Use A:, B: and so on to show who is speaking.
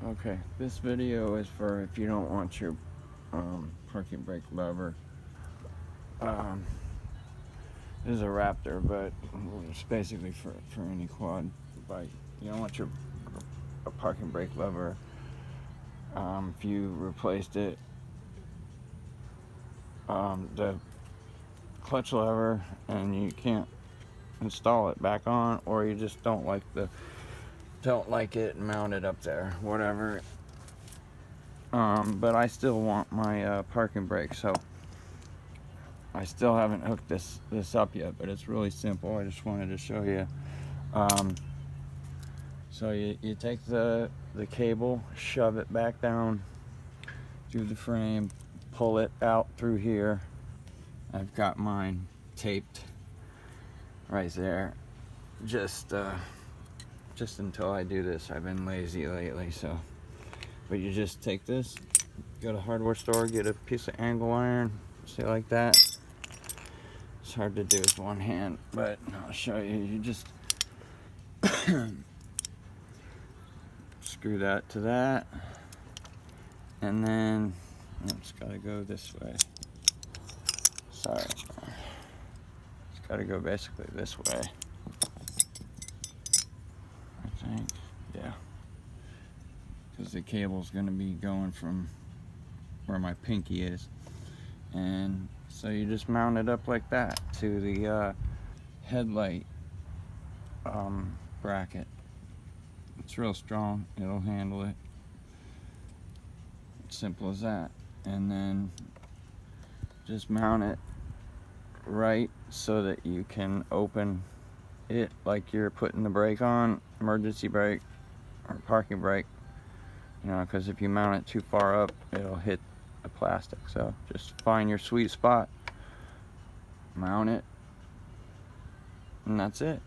A: Okay, this video is for if you don't want your parking brake lever. This is a Raptor, but it's basically for any quad bike. You don't want your parking brake lever. If you replaced it, the clutch lever, and you can't install it back on, or you just don't like it and mount it up there, whatever. But I still want my parking brake, so I still haven't hooked this up yet, but it's really simple. I just wanted to show you. So you take the cable, shove it back down through the frame, pull it out through here. I've got mine taped right there. Just until I do this. I've been lazy lately, so. But you just take this, go to the hardware store, get a piece of angle iron, say like that. It's hard to do with one hand, but I'll show you. You just screw that to that, and then it's got to go this way. Sorry, it's got to go basically this way, I think. Yeah, because the cable's going to be going from where my pinky is, and so you just mount it up like that to the headlight bracket. It's real strong, it'll handle it. Simple as that. And then just mount it right so that you can open it like you're putting the brake on, emergency brake or parking brake, you know, because if you mount it too far up, it'll hit the plastic. So just find your sweet spot, mount it, and that's it.